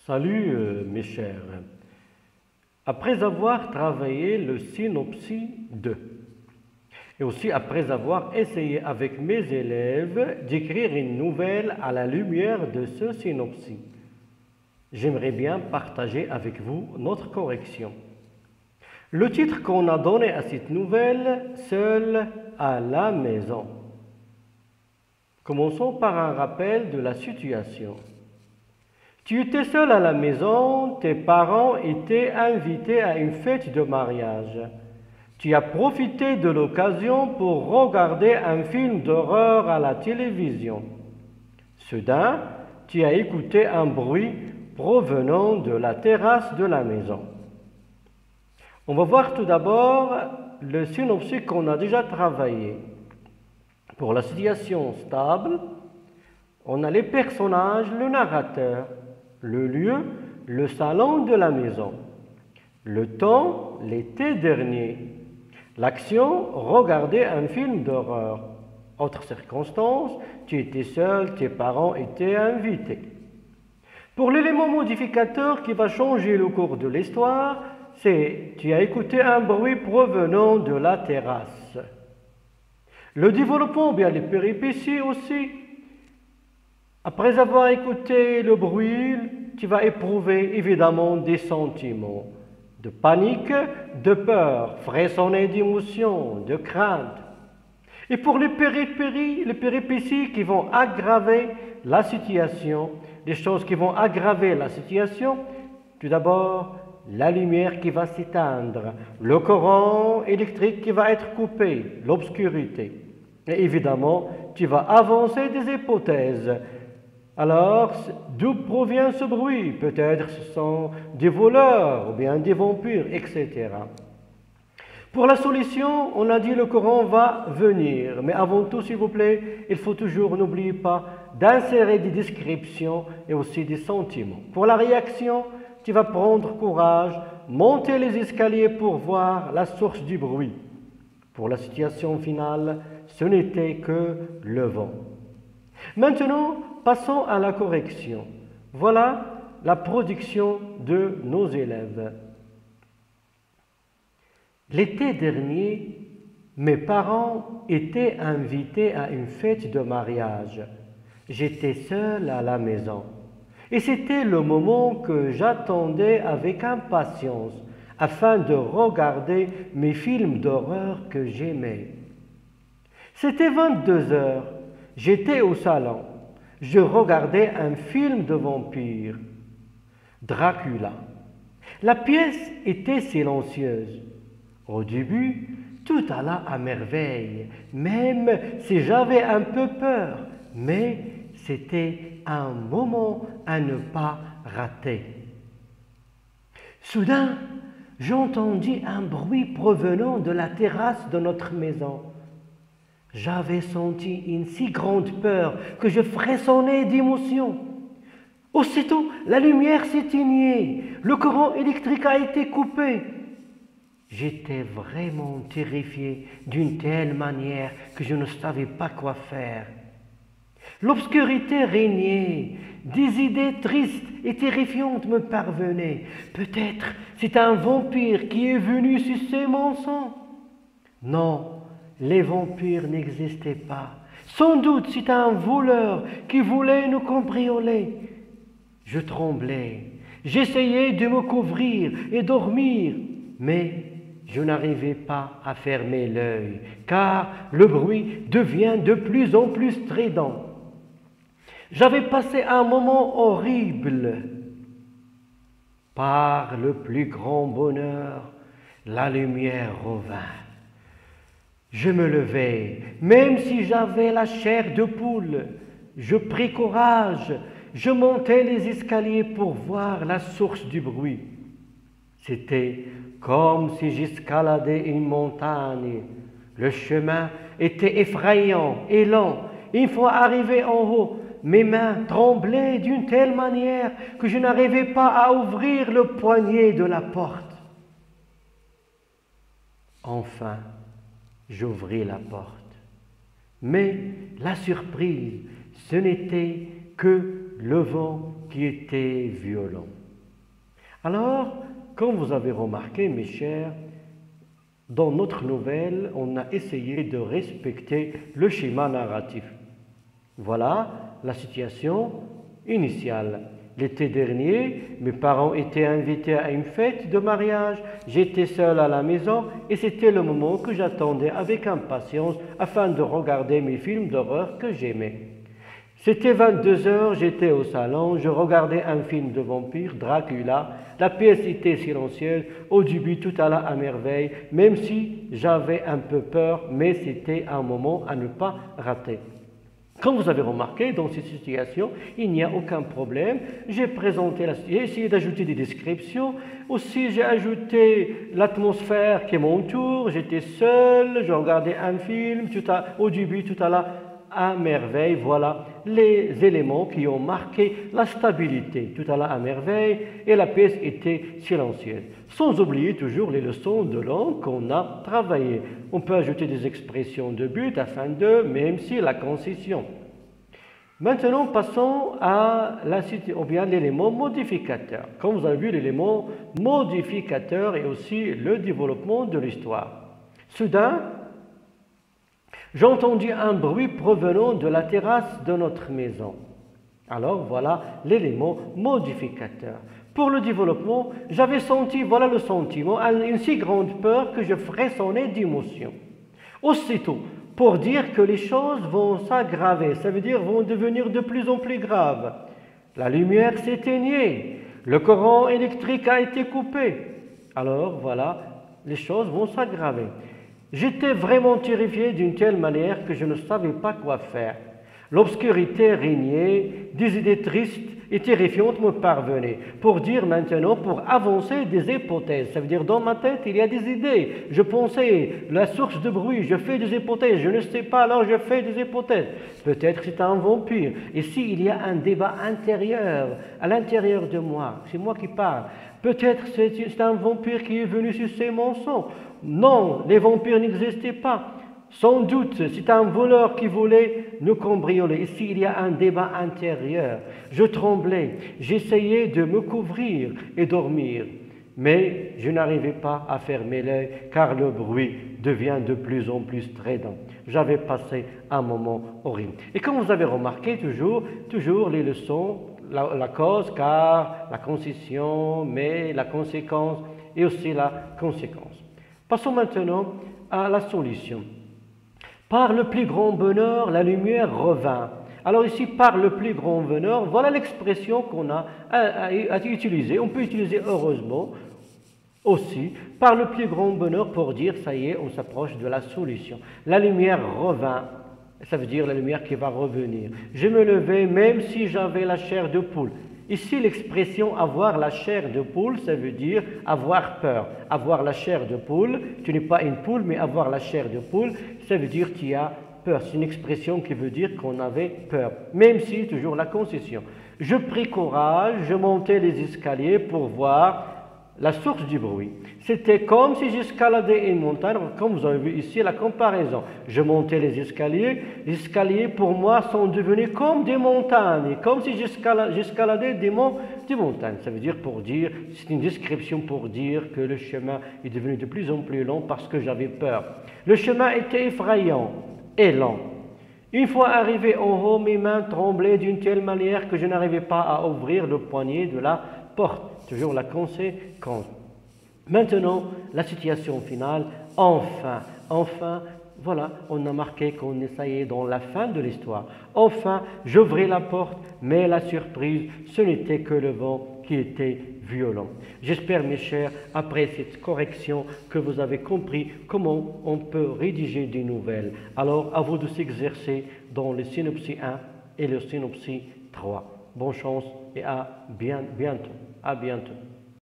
Salut mes chers. Après avoir travaillé le synopsis 2 et aussi après avoir essayé avec mes élèves d'écrire une nouvelle à la lumière de ce synopsis, j'aimerais bien partager avec vous notre correction. Le titre qu'on a donné à cette nouvelle, Seul à la maison. Commençons par un rappel de la situation. Tu étais seul à la maison, tes parents étaient invités à une fête de mariage. Tu as profité de l'occasion pour regarder un film d'horreur à la télévision. Soudain, tu as écouté un bruit provenant de la terrasse de la maison. On va voir tout d'abord le synopsis qu'on a déjà travaillé. Pour la situation stable, on a les personnages, le narrateur, le lieu, le salon de la maison. Le temps, l'été dernier. L'action, regarder un film d'horreur. Autre circonstance, tu étais seul, tes parents étaient invités. Pour l'élément modificateur qui va changer le cours de l'histoire, c'est tu as écouté un bruit provenant de la terrasse. Le développement, bien les péripéties aussi. Après avoir écouté le bruit, tu vas éprouver évidemment des sentiments de panique, de peur, frissonner d'émotion, de crainte. Et pour les péripéties qui vont aggraver la situation, des choses qui vont aggraver la situation, tout d'abord, la lumière qui va s'éteindre, le courant électrique qui va être coupé, l'obscurité. Et évidemment, tu vas avancer des hypothèses. Alors, d'où provient ce bruit? Peut-être ce sont des voleurs ou bien des vampires, etc. Pour la solution, on a dit le courant va venir. Mais avant tout, s'il vous plaît, il faut toujours, n'oubliez pas, d'insérer des descriptions et aussi des sentiments. Pour la réaction, tu vas prendre courage, monter les escaliers pour voir la source du bruit. Pour la situation finale, ce n'était que le vent. Maintenant, passons à la correction. Voilà la production de nos élèves. L'été dernier, mes parents étaient invités à une fête de mariage. J'étais seul à la maison. Et c'était le moment que j'attendais avec impatience afin de regarder mes films d'horreur que j'aimais. C'était 22 heures. J'étais au salon. Je regardais un film de vampire, Dracula. La pièce était silencieuse. Au début, tout alla à merveille, même si j'avais un peu peur, mais c'était un moment à ne pas rater. Soudain, j'entendis un bruit provenant de la terrasse de notre maison. J'avais senti une si grande peur que je frissonnais d'émotion. Aussitôt, la lumière s'éteignait, le courant électrique a été coupé. J'étais vraiment terrifié d'une telle manière que je ne savais pas quoi faire. L'obscurité régnait, des idées tristes et terrifiantes me parvenaient. Peut-être c'est un vampire qui est venu sucer mon sang. Non. Les vampires n'existaient pas. Sans doute c'est un voleur qui voulait nous cambrioler. Je tremblais. J'essayais de me couvrir et dormir, mais je n'arrivais pas à fermer l'œil, car le bruit devient de plus en plus strident. J'avais passé un moment horrible. Par le plus grand bonheur, la lumière revint. Je me levai, même si j'avais la chair de poule. Je pris courage, je montai les escaliers pour voir la source du bruit. C'était comme si j'escaladais une montagne. Le chemin était effrayant et lent. Une fois arrivé en haut, mes mains tremblaient d'une telle manière que je n'arrivais pas à ouvrir le poignet de la porte. Enfin, j'ouvris la porte. Mais la surprise, ce n'était que le vent qui était violent. Alors, comme vous avez remarqué, mes chers, dans notre nouvelle, on a essayé de respecter le schéma narratif. Voilà la situation initiale. L'été dernier, mes parents étaient invités à une fête de mariage. J'étais seul à la maison et c'était le moment que j'attendais avec impatience afin de regarder mes films d'horreur que j'aimais. C'était 22 heures, j'étais au salon, je regardais un film de vampire, Dracula. La pièce était silencieuse, au début tout alla à merveille, même si j'avais un peu peur, mais c'était un moment à ne pas rater. Comme vous avez remarqué, dans cette situation, il n'y a aucun problème. J'ai essayé d'ajouter des descriptions. Aussi, j'ai ajouté l'atmosphère qui m'entoure. J'étais seul, je regardais un film. Au début, tout alla à merveille. Voilà les éléments qui ont marqué la stabilité. Tout alla à merveille et la pièce était silencieuse. Sans oublier toujours les leçons de langue qu'on a travaillées. On peut ajouter des expressions de but afin de, même si la concession. Maintenant, passons à l'élément modificateur. Comme vous avez vu, l'élément modificateur et aussi le développement de l'histoire. Soudain, j'entendis un bruit provenant de la terrasse de notre maison. Alors, voilà l'élément modificateur. Pour le développement, j'avais senti, voilà le sentiment, une si grande peur que je frissonnais d'émotion. Aussitôt, pour dire que les choses vont s'aggraver, ça veut dire vont devenir de plus en plus graves. La lumière s'éteignait, le courant électrique a été coupé. Alors, voilà, les choses vont s'aggraver. J'étais vraiment terrifié d'une telle manière que je ne savais pas quoi faire. L'obscurité régnait, des idées tristes et terrifiantes me parvenaient. Pour dire maintenant, pour avancer des hypothèses, ça veut dire dans ma tête il y a des idées. Je pensais, la source de bruit, je fais des hypothèses, je ne sais pas, alors je fais des hypothèses. Peut-être c'est un vampire. Ici il y a un débat intérieur, à l'intérieur de moi, c'est moi qui parle. Peut-être c'est un vampire qui est venu sucer mon sang. Non, les vampires n'existaient pas. Sans doute, c'est un voleur qui voulait nous cambrioler. Ici, il y a un débat intérieur. Je tremblais, j'essayais de me couvrir et dormir. Mais je n'arrivais pas à fermer l'œil car le bruit devient de plus en plus strident. J'avais passé un moment horrible. Et comme vous avez remarqué, toujours les leçons, la cause, car la concession, mais la conséquence et aussi la conséquence. Passons maintenant à la solution. Par le plus grand bonheur, la lumière revint. Alors ici, par le plus grand bonheur, voilà l'expression qu'on a à utiliser. On peut utiliser heureusement aussi, par le plus grand bonheur pour dire, ça y est, on s'approche de la solution. La lumière revint, ça veut dire la lumière qui va revenir. Je me levai même si j'avais la chair de poule. Ici, l'expression « avoir la chair de poule », ça veut dire avoir peur. Avoir la chair de poule, tu n'es pas une poule, mais avoir la chair de poule, ça veut dire qu'il y a peur. C'est une expression qui veut dire qu'on avait peur, même si toujours la concession. Je pris courage, je montais les escaliers pour voir la source du bruit. C'était comme si j'escaladais une montagne, comme vous avez vu ici la comparaison. Je montais les escaliers pour moi sont devenus comme des montagnes, comme si j'escaladais des montagnes. Ça veut dire c'est une description pour dire que le chemin est devenu de plus en plus long parce que j'avais peur. Le chemin était effrayant et lent. Une fois arrivé en haut, mes mains tremblaient d'une telle manière que je n'arrivais pas à ouvrir le poignet de la porte. Toujours la conséquence. Maintenant, la situation finale, enfin, voilà, on a marqué qu'on essayait dans la fin de l'histoire. Enfin, j'ouvris la porte, mais la surprise, ce n'était que le vent qui était violent. J'espère, mes chers, après cette correction, que vous avez compris comment on peut rédiger des nouvelles. Alors, à vous de s'exercer dans le synopsis 1 et le synopsis 3. Bonne chance et à bientôt. À bientôt.